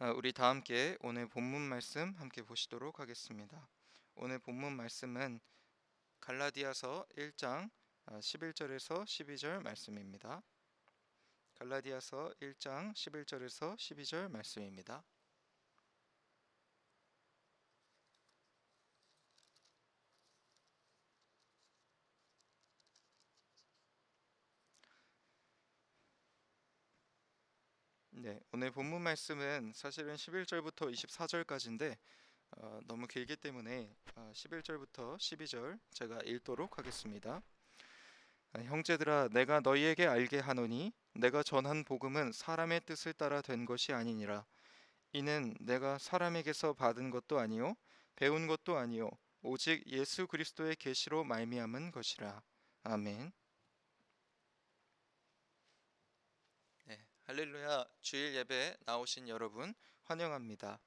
우리 다 함께 오늘 본문 말씀 함께 보시도록 하겠습니다. 오늘 본문 말씀은 갈라디아서 1장 11절에서 12절 말씀입니다. 갈라디아서 1장 11절에서 12절 말씀입니다. 네, 오늘 본문 말씀은 사실은 11절부터 24절까지인데 너무 길기 때문에 11절부터 12절 제가 읽도록 하겠습니다. 형제들아, 내가 너희에게 알게 하노니 내가 전한 복음은 사람의 뜻을 따라 된 것이 아니니라. 이는 내가 사람에게서 받은 것도 아니요 배운 것도 아니요 오직 예수 그리스도의 계시로 말미암은 것이라. 아멘. 네, 할렐루야. 주일 예배에 나오신 여러분 환영합니다.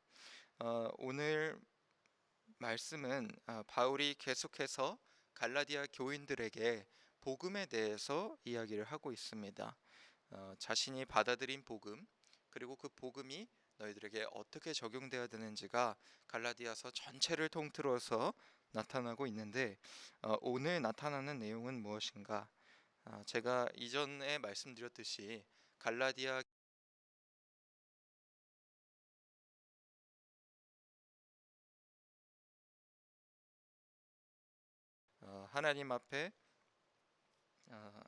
오늘 말씀은 바울이 계속해서 갈라디아 교인들에게 복음에 대해서 이야기를 하고 있습니다. 자신이 받아들인 복음, 그리고 그 복음이 너희들에게 어떻게 적용되어야 되는지가 갈라디아서 전체를 통틀어서 나타나고 있는데, 오늘 나타나는 내용은 무엇인가? 제가 이전에 말씀드렸듯이 갈라디아 하나님 앞에 어,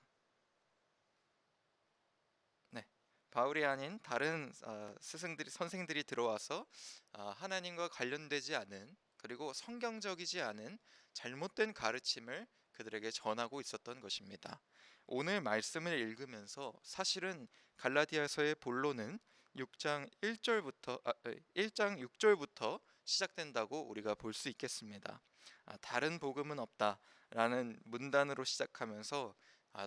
네, 바울이 아닌 다른 선생들이 들어와서 하나님과 관련되지 않은, 그리고 성경적이지 않은 잘못된 가르침을 그들에게 전하고 있었던 것입니다. 오늘 말씀을 읽으면서 사실은 갈라디아서의 본론은 6장 1절부터 1장 6절부터 시작된다고 우리가 볼 수 있겠습니다. 다른 복음은 없다라는 문단으로 시작하면서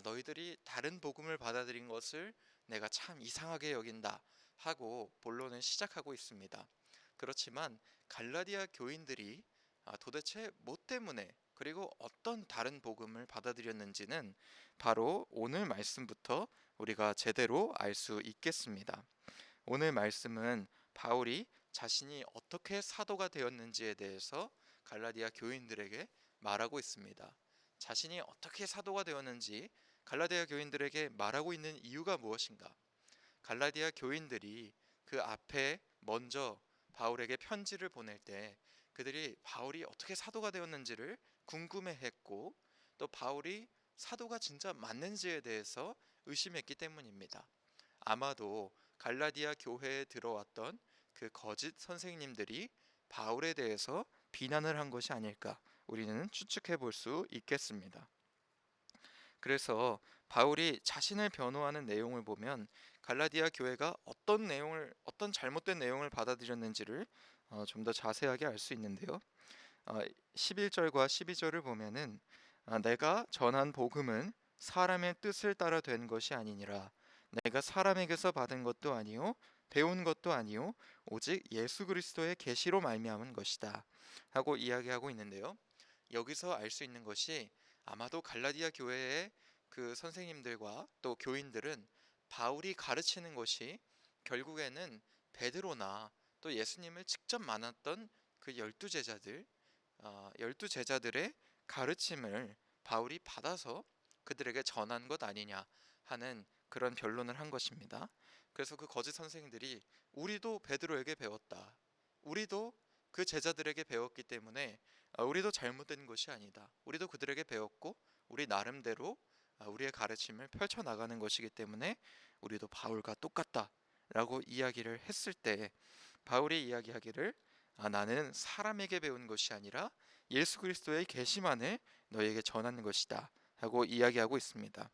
너희들이 다른 복음을 받아들인 것을 내가 참 이상하게 여긴다 하고 본론을 시작하고 있습니다. 그렇지만 갈라디아 교인들이 도대체 뭐 때문에, 그리고 어떤 다른 복음을 받아들였는지는 바로 오늘 말씀부터 우리가 제대로 알 수 있겠습니다. 오늘 말씀은 바울이 자신이 어떻게 사도가 되었는지에 대해서 갈라디아 교인들에게 말하고 있습니다. 자신이 어떻게 사도가 되었는지 갈라디아 교인들에게 말하고 있는 이유가 무엇인가? 갈라디아 교인들이 그 앞에 먼저 바울에게 편지를 보낼 때 그들이 바울이 어떻게 사도가 되었는지를 궁금해했고, 또 바울이 사도가 진짜 맞는지에 대해서 의심했기 때문입니다. 아마도 갈라디아 교회에 들어왔던 그 거짓 선생님들이 바울에 대해서 비난을 한 것이 아닐까 우리는 추측해 볼 수 있겠습니다. 그래서 바울이 자신을 변호하는 내용을 보면 갈라디아 교회가 어떤 잘못된 내용을 받아들였는지를 좀 더 자세하게 알 수 있는데요. 11절과 12절을 보면은 내가 전한 복음은 사람의 뜻을 따라 된 것이 아니니라. 내가 사람에게서 받은 것도 아니요 배운 것도 아니요 오직 예수 그리스도의 계시로 말미암은 것이다 하고 이야기하고 있는데요. 여기서 알 수 있는 것이 아마도 갈라디아 교회의 그 선생님들과 또 교인들은 바울이 가르치는 것이 결국에는 베드로나 또 예수님을 직접 만났던 그 열두 제자들의 가르침을 바울이 받아서 그들에게 전한 것 아니냐 하는 그런 변론을 한 것입니다. 그래서 그 거짓 선생들이 우리도 베드로에게 배웠다. 우리도 그 제자들에게 배웠기 때문에 우리도 잘못된 것이 아니다. 우리도 그들에게 배웠고 우리 나름대로 우리의 가르침을 펼쳐 나가는 것이기 때문에 우리도 바울과 똑같다라고 이야기를 했을 때 바울이 이야기하기를 나는 사람에게 배운 것이 아니라 예수 그리스도의 계시만을 너에게 전하는 것이다 하고 이야기하고 있습니다.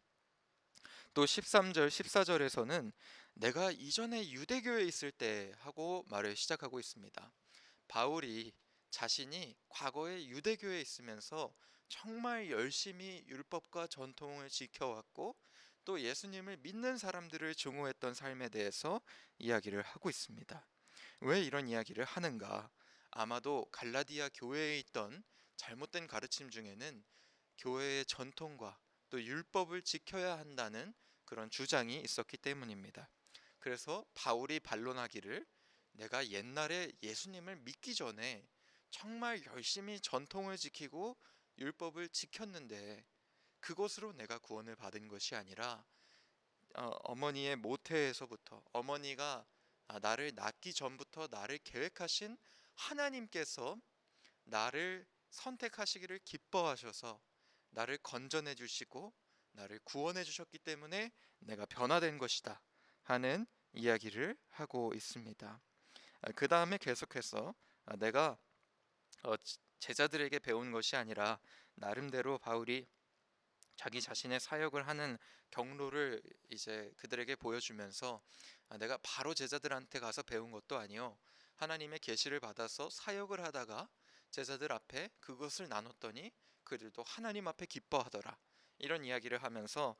또 13절, 14절에서는 내가 이전에 유대교에 있을 때 하고 말을 시작하고 있습니다. 바울이 자신이 과거에 유대교에 있으면서 정말 열심히 율법과 전통을 지켜왔고 또 예수님을 믿는 사람들을 증오했던 삶에 대해서 이야기를 하고 있습니다. 왜 이런 이야기를 하는가? 아마도 갈라디아 교회에 있던 잘못된 가르침 중에는 교회의 전통과 또 율법을 지켜야 한다는 그런 주장이 있었기 때문입니다. 그래서 바울이 반론하기를 내가 옛날에 예수님을 믿기 전에 정말 열심히 전통을 지키고 율법을 지켰는데 그것으로 내가 구원을 받은 것이 아니라 어머니의 모태에서부터 어머니가 나를 낳기 전부터 나를 계획하신 하나님께서 나를 선택하시기를 기뻐하셔서 나를 건져내 주시고 나를 구원해 주셨기 때문에 내가 변화된 것이다 하는 이야기를 하고 있습니다. 그 다음에 계속해서 내가 제자들에게 배운 것이 아니라 나름대로 바울이 자기 자신의 사역을 하는 경로를 이제 그들에게 보여주면서 내가 바로 제자들한테 가서 배운 것도 아니요, 하나님의 계시를 받아서 사역을 하다가 제자들 앞에 그것을 나눴더니 그들도 하나님 앞에 기뻐하더라, 이런 이야기를 하면서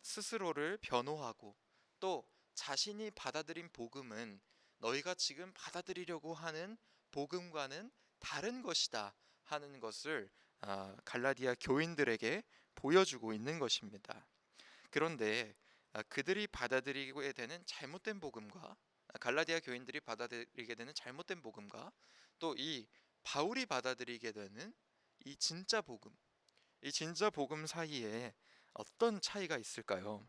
스스로를 변호하고 또 자신이 받아들인 복음은 너희가 지금 받아들이려고 하는 복음과는 다른 것이다 하는 것을 갈라디아 교인들에게 보여주고 있는 것입니다. 그런데 그들이 받아들이게 되는 잘못된 복음과 갈라디아 교인들이 받아들이게 되는 잘못된 복음과 또 이 바울이 받아들이게 되는 이 진짜 복음, 이 진짜 복음 사이에 어떤 차이가 있을까요?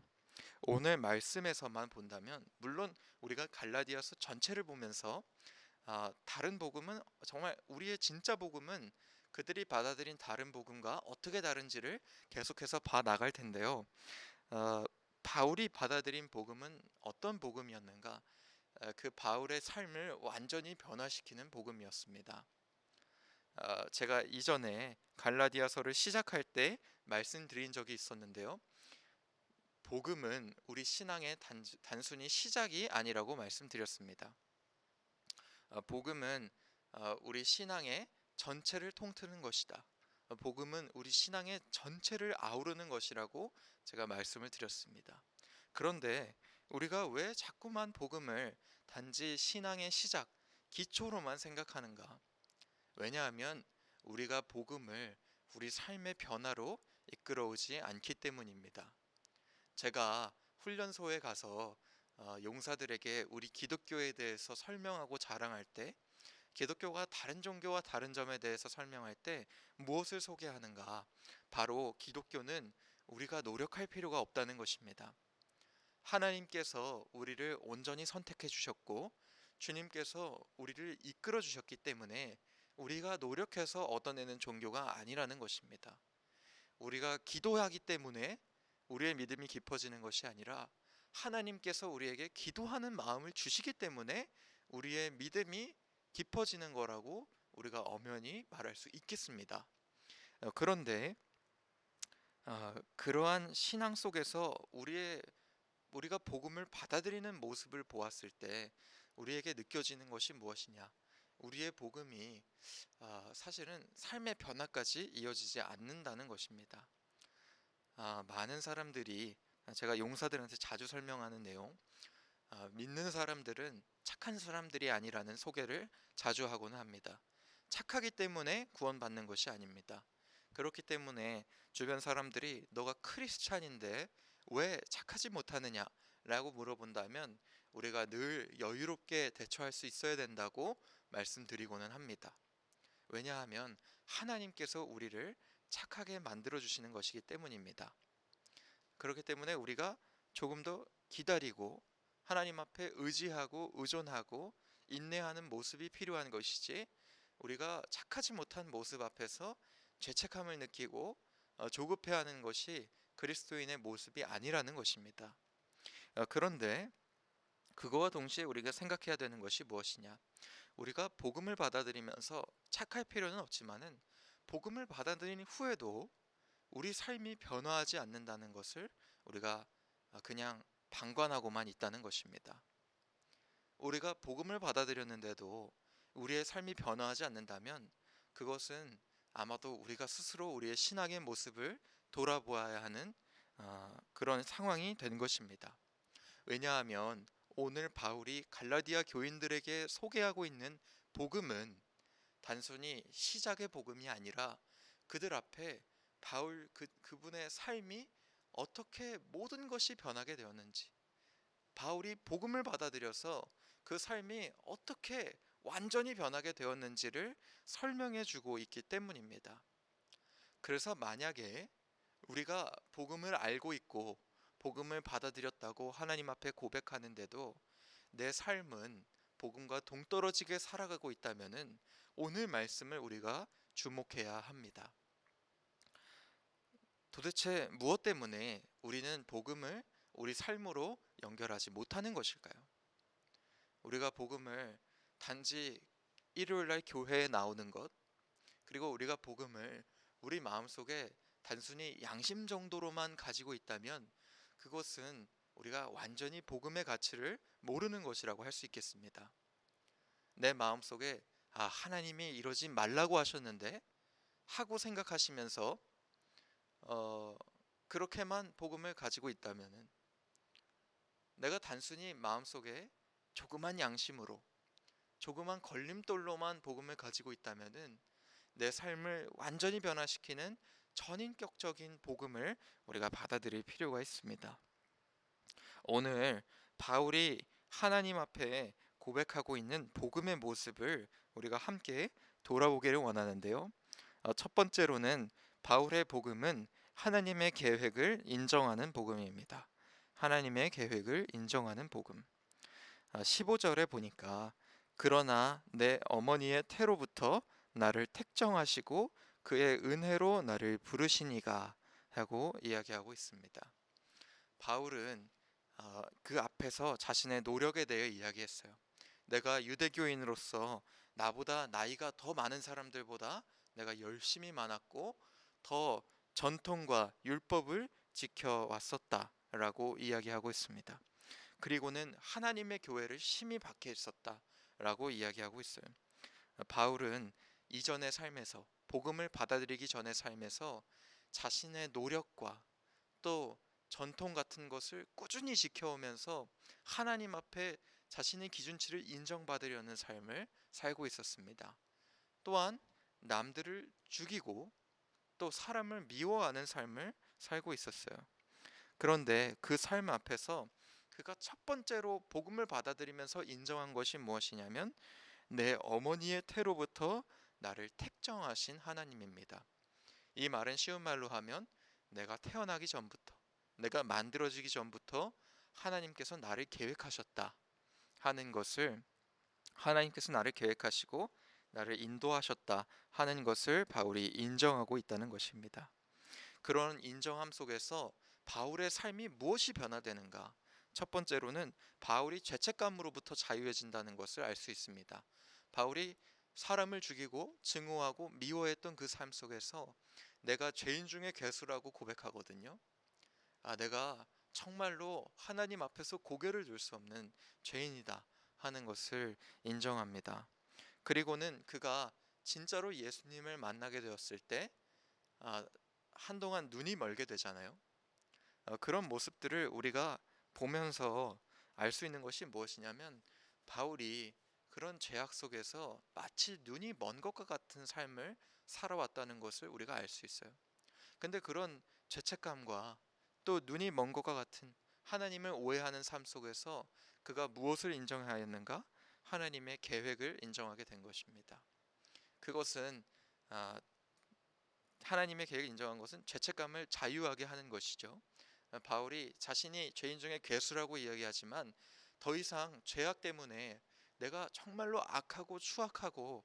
오늘 말씀에서만 본다면 물론 우리가 갈라디아서 전체를 보면서 다른 복음은 정말 우리의 진짜 복음은 그들이 받아들인 다른 복음과 어떻게 다른지를 계속해서 봐 나갈 텐데요. 어, 바울이 받아들인 복음은 어떤 복음이었는가? 그 바울의 삶을 완전히 변화시키는 복음이었습니다. 제가 이전에 갈라디아서를 시작할 때 말씀드린 적이 있었는데요. 복음은 우리 신앙의 단순히 시작이 아니라고 말씀드렸습니다. 복음은 우리 신앙의 전체를 통틀는 것이다. 복음은 우리 신앙의 전체를 아우르는 것이라고 제가 말씀을 드렸습니다. 그런데 우리가 왜 자꾸만 복음을 단지 신앙의 시작, 기초로만 생각하는가? 왜냐하면 우리가 복음을 우리 삶의 변화로 이끌어오지 않기 때문입니다. 제가 훈련소에 가서 용사들에게 우리 기독교에 대해서 설명하고 자랑할 때, 기독교가 다른 종교와 다른 점에 대해서 설명할 때 무엇을 소개하는가? 바로 기독교는 우리가 노력할 필요가 없다는 것입니다. 하나님께서 우리를 온전히 선택해 주셨고 주님께서 우리를 이끌어 주셨기 때문에 우리가 노력해서 얻어내는 종교가 아니라는 것입니다. 우리가 기도하기 때문에 우리의 믿음이 깊어지는 것이 아니라 하나님께서 우리에게 기도하는 마음을 주시기 때문에 우리의 믿음이 깊어지는 거라고 우리가 엄연히 말할 수 있겠습니다. 그런데 그러한 신앙 속에서 우리가 복음을 받아들이는 모습을 보았을 때 우리에게 느껴지는 것이 무엇이냐? 우리의 복음이 사실은 삶의 변화까지 이어지지 않는다는 것입니다. 많은 사람들이, 제가 용사들한테 자주 설명하는 내용, 믿는 사람들은 착한 사람들이 아니라는 소개를 자주 하곤 합니다. 착하기 때문에 구원받는 것이 아닙니다. 그렇기 때문에 주변 사람들이 너가 크리스찬인데 왜 착하지 못하느냐 라고 물어본다면 우리가 늘 여유롭게 대처할 수 있어야 된다고 말씀드리고는 합니다. 왜냐하면 하나님께서 우리를 착하게 만들어 주시는 것이기 때문입니다. 그렇기 때문에 우리가 조금 더 기다리고 하나님 앞에 의지하고 의존하고 인내하는 모습이 필요한 것이지, 우리가 착하지 못한 모습 앞에서 죄책감을 느끼고 조급해하는 것이 그리스도인의 모습이 아니라는 것입니다. 그런데 그거와 동시에 우리가 생각해야 되는 것이 무엇이냐? 우리가 복음을 받아들이면서 착할 필요는 없지만은 복음을 받아들인 후에도 우리 삶이 변화하지 않는다는 것을 우리가 그냥 방관하고만 있다는 것입니다. 우리가 복음을 받아들였는데도 우리의 삶이 변화하지 않는다면 그것은 아마도 우리가 스스로 우리의 신앙의 모습을 돌아보아야 하는 그런 상황이 된 것입니다. 왜냐하면 오늘 바울이 갈라디아 교인들에게 소개하고 있는 복음은 단순히 시작의 복음이 아니라 그들 앞에 그분의 삶이 어떻게 모든 것이 변하게 되었는지, 바울이 복음을 받아들여서 그 삶이 어떻게 완전히 변하게 되었는지를 설명해 주고 있기 때문입니다. 그래서 만약에 우리가 복음을 알고 있고 복음을 받아들였다고 하나님 앞에 고백하는데도 내 삶은 복음과 동떨어지게 살아가고 있다면은 오늘 말씀을 우리가 주목해야 합니다. 도대체 무엇 때문에 우리는 복음을 우리 삶으로 연결하지 못하는 것일까요? 우리가 복음을 단지 일요일 날 교회에 나오는 것, 그리고 우리가 복음을 우리 마음속에 단순히 양심 정도로만 가지고 있다면 그것은 우리가 완전히 복음의 가치를 모르는 것이라고 할 수 있겠습니다. 내 마음속에 하나님이 이러지 말라고 하셨는데 하고 생각하시면서 그렇게만 복음을 가지고 있다면은 내가 단순히 마음속에 조그만 양심으로 조그만 걸림돌로만 복음을 가지고 있다면은 내 삶을 완전히 변화시키는 전인격적인 복음을 우리가 받아들일 필요가 있습니다. 오늘 바울이 하나님 앞에 고백하고 있는 복음의 모습을 우리가 함께 돌아보기를 원하는데요. 첫 번째로는 바울의 복음은 하나님의 계획을 인정하는 복음입니다. 하나님의 계획을 인정하는 복음. 15절에 보니까 그러나 내 어머니의 태로부터 나를 택정하시고 그의 은혜로 나를 부르시니가 하고 이야기하고 있습니다. 바울은 그 앞에서 자신의 노력에 대해 이야기했어요. 내가 유대교인으로서 나보다 나이가 더 많은 사람들보다 내가 열심히 많았고 더 전통과 율법을 지켜왔었다라고 이야기하고 있습니다. 그리고는 하나님의 교회를 심히 박해했었다라고 이야기하고 있어요. 바울은 이전의 삶에서 복음을 받아들이기 전의 삶에서 자신의 노력과 또 전통 같은 것을 꾸준히 지켜오면서 하나님 앞에 자신의 기준치를 인정받으려는 삶을 살고 있었습니다. 또한 남들을 죽이고 또 사람을 미워하는 삶을 살고 있었어요. 그런데 그 삶 앞에서 그가 첫 번째로 복음을 받아들이면서 인정한 것이 무엇이냐면 내 어머니의 태로부터 나를 택정하신 하나님입니다. 이 말은 쉬운 말로 하면 내가 태어나기 전부터, 내가 만들어지기 전부터 하나님께서 나를 계획하셨다 하는 것을, 하나님께서 나를 계획하시고 나를 인도하셨다 하는 것을 바울이 인정하고 있다는 것입니다. 그런 인정함 속에서 바울의 삶이 무엇이 변화되는가? 첫 번째로는 바울이 죄책감으로부터 자유해진다는 것을 알 수 있습니다. 바울이 사람을 죽이고 증오하고 미워했던 그 삶 속에서 내가 죄인 중에 괴수라고 고백하거든요. 내가 정말로 하나님 앞에서 고개를 들 수 없는 죄인이다 하는 것을 인정합니다. 그리고는 그가 진짜로 예수님을 만나게 되었을 때 한동안 눈이 멀게 되잖아요. 그런 모습들을 우리가 보면서 알 수 있는 것이 무엇이냐면 바울이 그런 죄악 속에서 마치 눈이 먼 것과 같은 삶을 살아왔다는 것을 우리가 알 수 있어요. 근데 그런 죄책감과 또 눈이 먼 것과 같은 하나님을 오해하는 삶 속에서 그가 무엇을 인정하였는가? 하나님의 계획을 인정하게 된 것입니다. 그것은 하나님의 계획을 인정한 것은 죄책감을 자유하게 하는 것이죠. 바울이 자신이 죄인 중에 괴수라고 이야기하지만 더 이상 죄악 때문에 내가 정말로 악하고 추악하고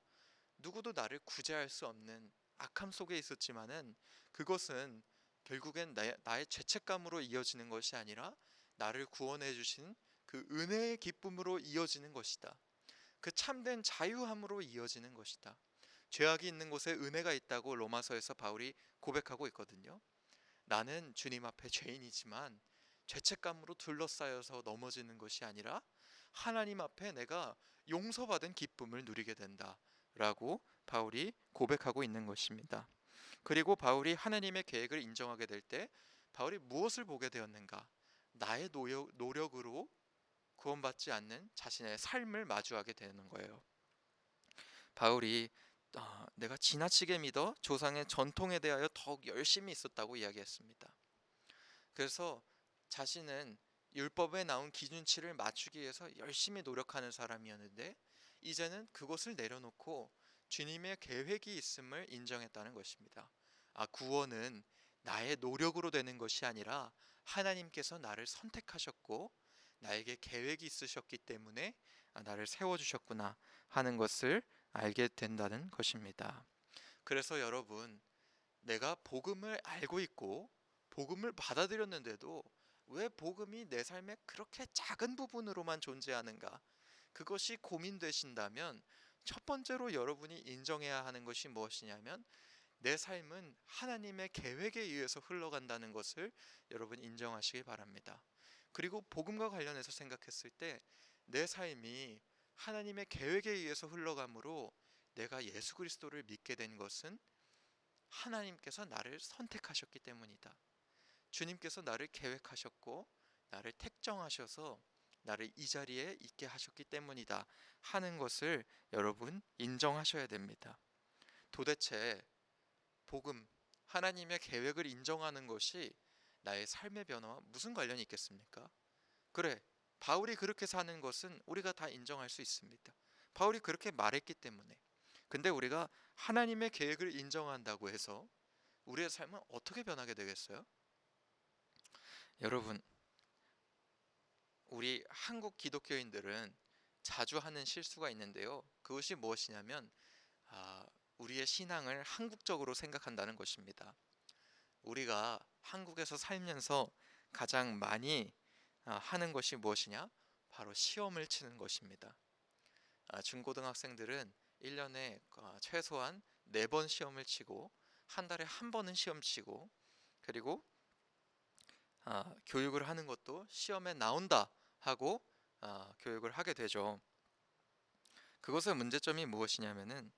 누구도 나를 구제할 수 없는 악함 속에 있었지만은 그것은 결국엔 나의 죄책감으로 이어지는 것이 아니라 나를 구원해 주신 그 은혜의 기쁨으로 이어지는 것이다. 그 참된 자유함으로 이어지는 것이다. 죄악이 있는 곳에 은혜가 있다고 로마서에서 바울이 고백하고 있거든요. 나는 주님 앞에 죄인이지만 죄책감으로 둘러싸여서 넘어지는 것이 아니라 하나님 앞에 내가 용서받은 기쁨을 누리게 된다라고 바울이 고백하고 있는 것입니다. 그리고 바울이 하나님의 계획을 인정하게 될 때 바울이 무엇을 보게 되었는가? 나의 노력으로 구원받지 않는 자신의 삶을 마주하게 되는 거예요. 바울이 내가 지나치게 믿어 조상의 전통에 대하여 더욱 열심히 있었다고 이야기했습니다. 그래서 자신은 율법에 나온 기준치를 맞추기 위해서 열심히 노력하는 사람이었는데 이제는 그것을 내려놓고 주님의 계획이 있음을 인정했다는 것입니다. 구원은 나의 노력으로 되는 것이 아니라 하나님께서 나를 선택하셨고 나에게 계획이 있으셨기 때문에 나를 세워주셨구나 하는 것을 알게 된다는 것입니다. 그래서 여러분, 내가 복음을 알고 있고 복음을 받아들였는데도 왜 복음이 내 삶의 그렇게 작은 부분으로만 존재하는가? 그것이 고민되신다면 첫 번째로 여러분이 인정해야 하는 것이 무엇이냐면 내 삶은 하나님의 계획에 의해서 흘러간다는 것을 여러분 인정하시기 바랍니다. 그리고 복음과 관련해서 생각했을 때 내 삶이 하나님의 계획에 의해서 흘러가므로 내가 예수 그리스도를 믿게 된 것은 하나님께서 나를 선택하셨기 때문이다. 주님께서 나를 계획하셨고 나를 택정하셔서 나를 이 자리에 있게 하셨기 때문이다 하는 것을 여러분 인정하셔야 됩니다. 도대체 복음, 하나님의 계획을 인정하는 것이 나의 삶의 변화와 무슨 관련이 있겠습니까? 그래, 바울이 그렇게 사는 것은 우리가 다 인정할 수 있습니다. 바울이 그렇게 말했기 때문에. 근데 우리가 하나님의 계획을 인정한다고 해서 우리의 삶은 어떻게 변하게 되겠어요? 여러분, 우리 한국 기독교인들은 자주 하는 실수가 있는데요. 그것이 무엇이냐면 우리의 신앙을 한국적으로 생각한다는 것입니다. 우리가 한국에서 살면서 가장 많이 하는 것이 무엇이냐? 바로 시험을 치는 것입니다. 중고등학생들은 1년에 최소한 4번 시험을 치고 한 달에 한 번은 시험 치고 그리고 교육을 하는 것도 시험에 나온다 하고 교육을 하게 되죠. 그것의 문제점이 무엇이냐면은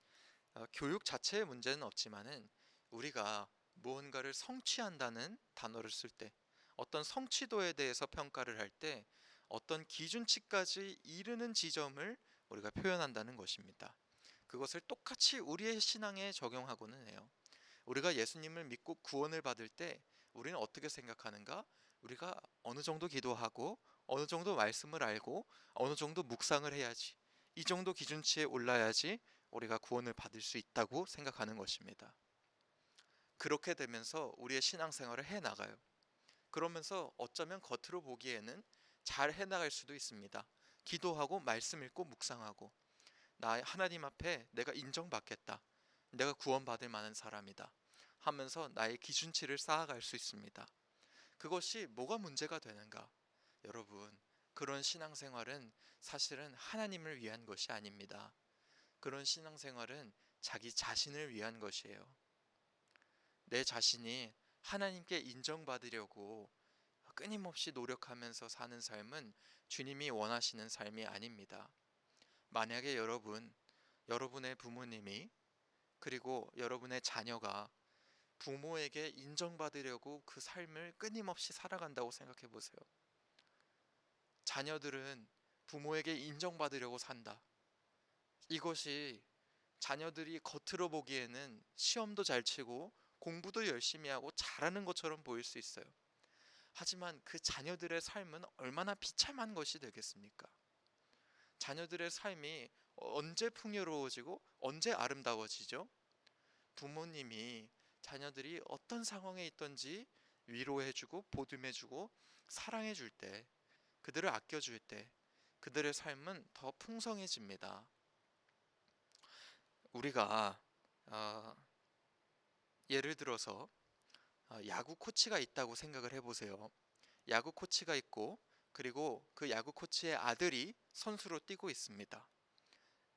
교육 자체의 문제는 없지만은 우리가 무언가를 성취한다는 단어를 쓸 때 어떤 성취도에 대해서 평가를 할 때 어떤 기준치까지 이르는 지점을 우리가 표현한다는 것입니다. 그것을 똑같이 우리의 신앙에 적용하고는 해요. 우리가 예수님을 믿고 구원을 받을 때 우리는 어떻게 생각하는가? 우리가 어느 정도 기도하고 어느 정도 말씀을 알고 어느 정도 묵상을 해야지, 이 정도 기준치에 올라야지 우리가 구원을 받을 수 있다고 생각하는 것입니다. 그렇게 되면서 우리의 신앙생활을 해나가요. 그러면서 어쩌면 겉으로 보기에는 잘 해나갈 수도 있습니다. 기도하고 말씀 읽고 묵상하고 나 하나님 앞에 내가 인정받겠다, 내가 구원받을 만한 사람이다 하면서 나의 기준치를 쌓아갈 수 있습니다. 그것이 뭐가 문제가 되는가? 여러분, 그런 신앙생활은 사실은 하나님을 위한 것이 아닙니다. 그런 신앙생활은 자기 자신을 위한 것이에요. 내 자신이 하나님께 인정받으려고 끊임없이 노력하면서 사는 삶은 주님이 원하시는 삶이 아닙니다. 만약에 여러분의 부모님이 그리고 여러분의 자녀가 부모에게 인정받으려고 그 삶을 끊임없이 살아간다고 생각해 보세요. 자녀들은 부모에게 인정받으려고 산다. 이것이 자녀들이 겉으로 보기에는 시험도 잘 치고 공부도 열심히 하고 잘하는 것처럼 보일 수 있어요. 하지만 그 자녀들의 삶은 얼마나 비참한 것이 되겠습니까? 자녀들의 삶이 언제 풍요로워지고 언제 아름다워지죠? 부모님이 자녀들이 어떤 상황에 있든지 위로해주고 보듬해주고 사랑해줄 때, 그들을 아껴줄 때 그들의 삶은 더 풍성해집니다. 우리가 예를 들어서 야구 코치가 있다고 생각을 해보세요. 야구 코치가 있고 그리고 그 야구 코치의 아들이 선수로 뛰고 있습니다.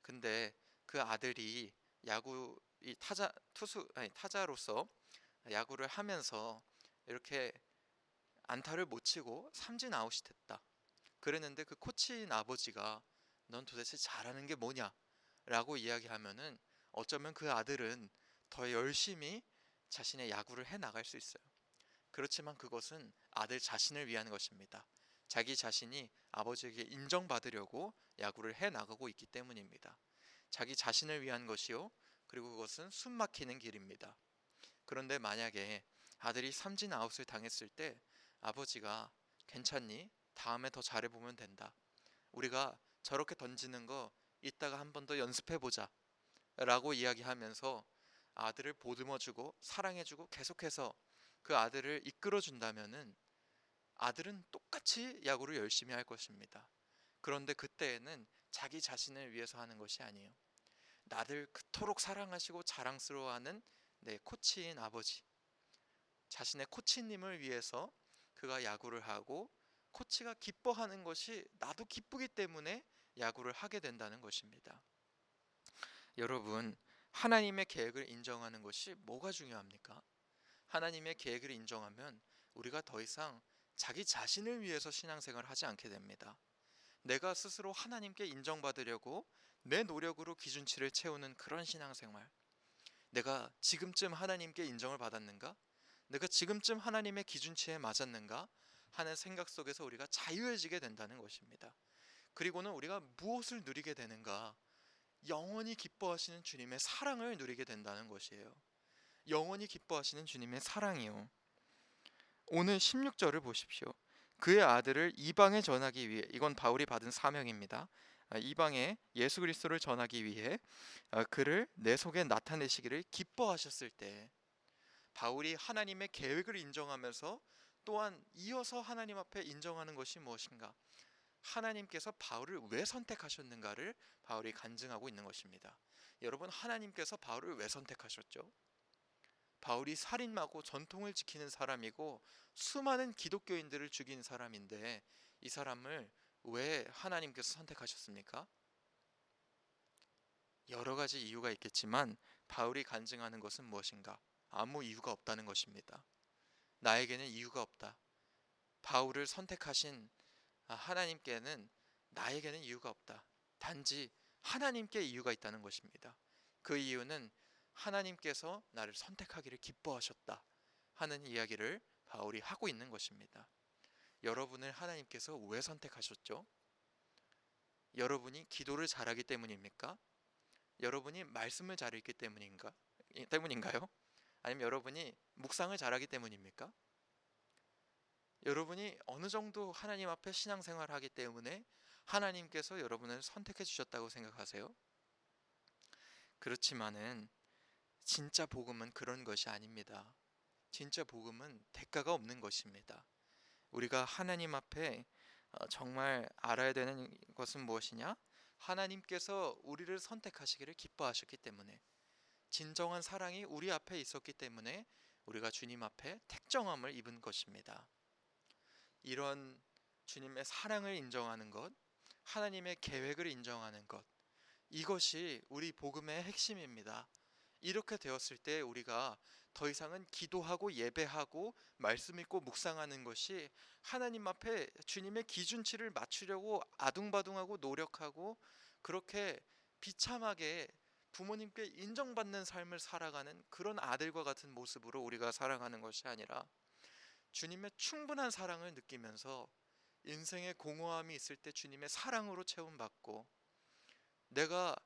근데 그 아들이 야구 이 타자 투수 아니 타자로서 야구를 하면서 이렇게 안타를 못 치고 삼진 아웃이 됐다. 그랬는데 그 코치인 아버지가 넌 도대체 잘하는 게 뭐냐? 라고 이야기하면은 어쩌면 그 아들은 더 열심히 자신의 야구를 해 나갈 수 있어요. 그렇지만 그것은 아들 자신을 위한 것입니다. 자기 자신이 아버지에게 인정받으려고 야구를 해 나가고 있기 때문입니다. 자기 자신을 위한 것이요. 그리고 그것은 숨 막히는 길입니다. 그런데 만약에 아들이 삼진 아웃을 당했을 때 아버지가 괜찮니? 다음에 더 잘해보면 된다. 우리가 저렇게 던지는 거 이따가 한 번 더 연습해보자 라고 이야기하면서 아들을 보듬어주고 사랑해주고 계속해서 그 아들을 이끌어준다면은 아들은 똑같이 야구를 열심히 할 것입니다. 그런데 그때에는 자기 자신을 위해서 하는 것이 아니에요. 나를 그토록 사랑하시고 자랑스러워하는 내 코치인 아버지, 자신의 코치님을 위해서 그가 야구를 하고, 코치가 기뻐하는 것이 나도 기쁘기 때문에 야구를 하게 된다는 것입니다. 여러분, 하나님의 계획을 인정하는 것이 뭐가 중요합니까? 하나님의 계획을 인정하면 우리가 더 이상 자기 자신을 위해서 신앙생활을 하지 않게 됩니다. 내가 스스로 하나님께 인정받으려고 내 노력으로 기준치를 채우는 그런 신앙생활, 내가 지금쯤 하나님께 인정을 받았는가? 내가 지금쯤 하나님의 기준치에 맞았는가? 하는 생각 속에서 우리가 자유해지게 된다는 것입니다. 그리고는 우리가 무엇을 누리게 되는가? 영원히 기뻐하시는 주님의 사랑을 누리게 된다는 것이에요. 영원히 기뻐하시는 주님의 사랑이요. 오늘 16절을 보십시오. 그의 아들을 이방에 전하기 위해, 이건 바울이 받은 사명입니다. 이방에 예수 그리스도를 전하기 위해 그를 내 속에 나타내시기를 기뻐하셨을 때, 바울이 하나님의 계획을 인정하면서 또한 이어서 하나님 앞에 인정하는 것이 무엇인가? 하나님께서 바울을 왜 선택하셨는가를 바울이 간증하고 있는 것입니다. 여러분, 하나님께서 바울을 왜 선택하셨죠? 바울이 살인마고 전통을 지키는 사람이고 수많은 기독교인들을 죽인 사람인데, 이 사람을 왜 하나님께서 선택하셨습니까? 여러 가지 이유가 있겠지만 바울이 간증하는 것은 무엇인가? 아무 이유가 없다는 것입니다. 나에게는 이유가 없다. 바울을 선택하신 하나님께는 나에게는 이유가 없다. 단지 하나님께 이유가 있다는 것입니다. 그 이유는 하나님께서 나를 선택하기를 기뻐하셨다 하는 이야기를 바울이 하고 있는 것입니다. 여러분을 하나님께서 왜 선택하셨죠? 여러분이 기도를 잘하기 때문입니까? 여러분이 말씀을 잘 읽기 때문인가요? 아니면 여러분이 묵상을 잘하기 때문입니까? 여러분이 어느 정도 하나님 앞에 신앙생활을 하기 때문에 하나님께서 여러분을 선택해 주셨다고 생각하세요? 그렇지만은 진짜 복음은 그런 것이 아닙니다. 진짜 복음은 대가가 없는 것입니다. 우리가 하나님 앞에 정말 알아야 되는 것은 무엇이냐? 하나님께서 우리를 선택하시기를 기뻐하셨기 때문에, 진정한 사랑이 우리 앞에 있었기 때문에 우리가 주님 앞에 택정함을 입은 것입니다. 이런 주님의 사랑을 인정하는 것, 하나님의 계획을 인정하는 것, 이것이 우리 복음의 핵심입니다. 이렇게 되었을 때 우리가 더 이상은 기도하고 예배하고 말씀 읽고 묵상하는 것이 하나님 앞에 주님의 기준치를 맞추려고 아둥바둥하고 노력하고 그렇게 비참하게 부모님께 인정받는 삶을 살아가는 그런 아들과 같은 모습으로 우리가 살아가는 것이 아니라, 주님의 충분한 사랑을 느끼면서 인생의 공허함이 있을 때 주님의 사랑으로 채움받고, 내가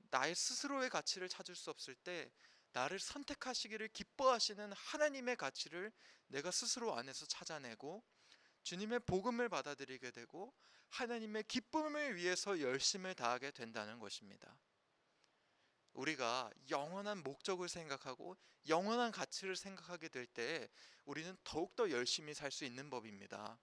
나의 스스로의 가치를 찾을 수 없을 때 나를 선택하시기를 기뻐하시는 하나님의 가치를 내가 스스로 안에서 찾아내고 주님의 복음을 받아들이게 되고 하나님의 기쁨을 위해서 열심을 다하게 된다는 것입니다. 우리가 영원한 목적을 생각하고 영원한 가치를 생각하게 될 때 우리는 더욱더 열심히 살 수 있는 법입니다.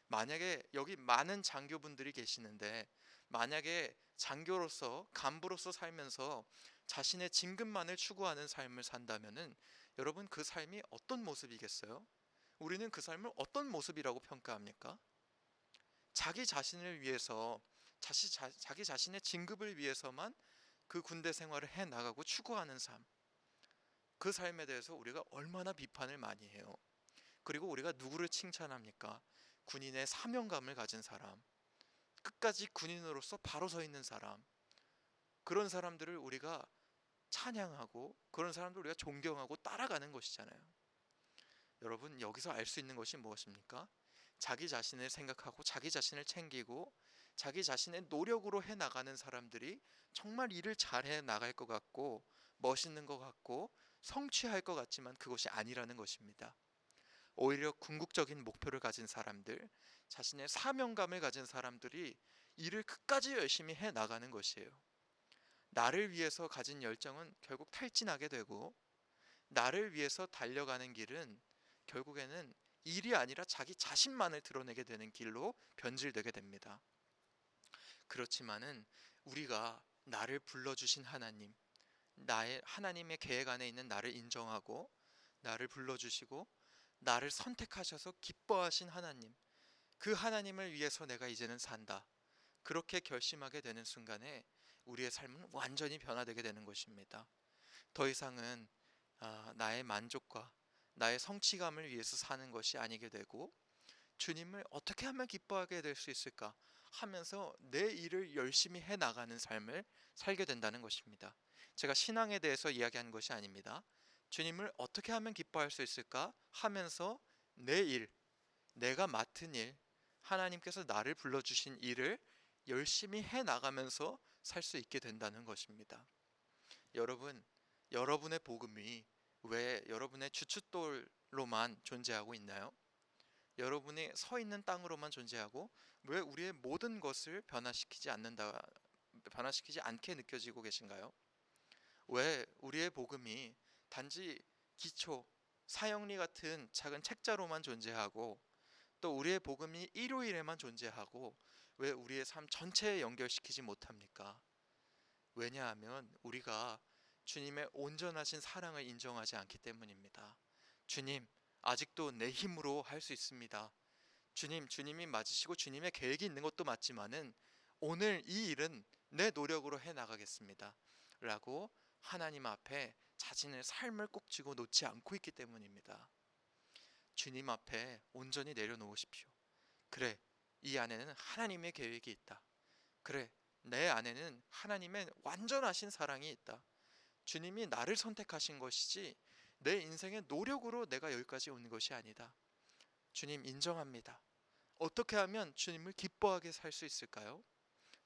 만약에 여기 많은 장교분들이 계시는데, 만약에 장교로서 간부로서 살면서 자신의 진급만을 추구하는 삶을 산다면은 여러분, 그 삶이 어떤 모습이겠어요? 우리는 그 삶을 어떤 모습이라고 평가합니까? 자기 자신을 위해서, 자기 자신의 진급을 위해서만 그 군대 생활을 해 나가고 추구하는 삶, 그 삶에 대해서 우리가 얼마나 비판을 많이 해요. 그리고 우리가 누구를 칭찬합니까? 군인의 사명감을 가진 사람, 끝까지 군인으로서 바로 서 있는 사람, 그런 사람들을 우리가 찬양하고 그런 사람들 우리가 존경하고 따라가는 것이잖아요. 여러분, 여기서 알 수 있는 것이 무엇입니까? 자기 자신을 생각하고 자기 자신을 챙기고 자기 자신의 노력으로 해 나가는 사람들이 정말 일을 잘해 나갈 것 같고 멋있는 것 같고 성취할 것 같지만 그것이 아니라는 것입니다. 오히려 궁극적인 목표를 가진 사람들, 자신의 사명감을 가진 사람들이 일을 끝까지 열심히 해 나가는 것이에요. 나를 위해서 가진 열정은 결국 탈진하게 되고, 나를 위해서 달려가는 길은 결국에는 일이 아니라 자기 자신만을 드러내게 되는 길로 변질되게 됩니다. 그렇지만은 우리가 나를 불러주신 하나님, 나의 하나님의 계획 안에 있는 나를 인정하고 나를 불러주시고 나를 선택하셔서 기뻐하신 하나님, 그 하나님을 위해서 내가 이제는 산다, 그렇게 결심하게 되는 순간에 우리의 삶은 완전히 변화되게 되는 것입니다. 더 이상은 나의 만족과 나의 성취감을 위해서 사는 것이 아니게 되고, 주님을 어떻게 하면 기뻐하게 될 수 있을까 하면서 내 일을 열심히 해 나가는 삶을 살게 된다는 것입니다. 제가 신앙에 대해서 이야기하는 것이 아닙니다. 주님을 어떻게 하면 기뻐할 수 있을까 하면서 내 일, 내가 맡은 일, 하나님께서 나를 불러주신 일을 열심히 해 나가면서 살 수 있게 된다는 것입니다. 여러분, 여러분의 복음이 왜 여러분의 주춧돌로만 존재하고 있나요? 여러분이 서 있는 땅으로만 존재하고 왜 우리의 모든 것을 변화시키지 않게 느껴지고 계신가요? 왜 우리의 복음이 단지 기초, 사형리 같은 작은 책자로만 존재하고, 또 우리의 복음이 일요일에만 존재하고 왜 우리의 삶 전체에 연결시키지 못합니까? 왜냐하면 우리가 주님의 온전하신 사랑을 인정하지 않기 때문입니다. 주님, 아직도 내 힘으로 할 수 있습니다. 주님이 맞으시고 주님의 계획이 있는 것도 맞지만은 오늘 이 일은 내 노력으로 해 나가겠습니다 라고 하나님 앞에 자신의 삶을 꼭 쥐고 놓지 않고 있기 때문입니다. 주님 앞에 온전히 내려놓으십시오. 그래, 이 안에는 하나님의 계획이 있다. 그래, 내 안에는 하나님의 완전하신 사랑이 있다. 주님이 나를 선택하신 것이지 내 인생의 노력으로 내가 여기까지 온 것이 아니다. 주님, 인정합니다. 어떻게 하면 주님을 기뻐하게 살 수 있을까요?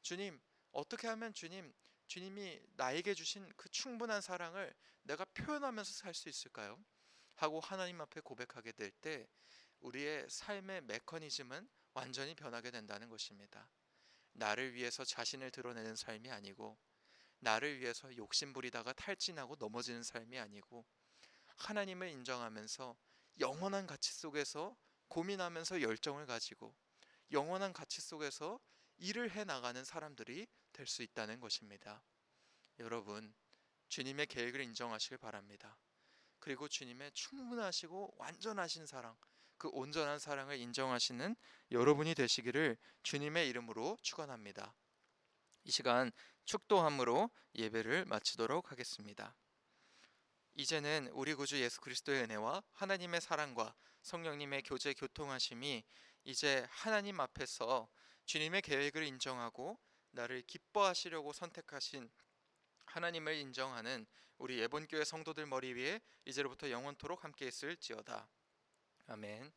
주님, 어떻게 하면 주님이 나에게 주신 그 충분한 사랑을 내가 표현하면서 살 수 있을까요? 하고 하나님 앞에 고백하게 될 때 우리의 삶의 메커니즘은 완전히 변하게 된다는 것입니다. 나를 위해서 자신을 드러내는 삶이 아니고, 나를 위해서 욕심부리다가 탈진하고 넘어지는 삶이 아니고, 하나님을 인정하면서 영원한 가치 속에서 고민하면서 열정을 가지고 영원한 가치 속에서 일을 해 나가는 사람들이 될 수 있다는 것입니다. 여러분, 주님의 계획을 인정하시길 바랍니다. 그리고 주님의 충분하시고 완전하신 사랑, 그 온전한 사랑을 인정하시는 여러분이 되시기를 주님의 이름으로 축원합니다. 이 시간 축도함으로 예배를 마치도록 하겠습니다. 이제는 우리 구주 예수 그리스도의 은혜와 하나님의 사랑과 성령님의 교제 교통하심이 이제 하나님 앞에서 주님의 계획을 인정하고 나를 기뻐하시려고 선택하신 하나님을 인정하는 우리 예본교회 성도들 머리 위에 이제로부터 영원토록 함께 있을지어다. 아멘.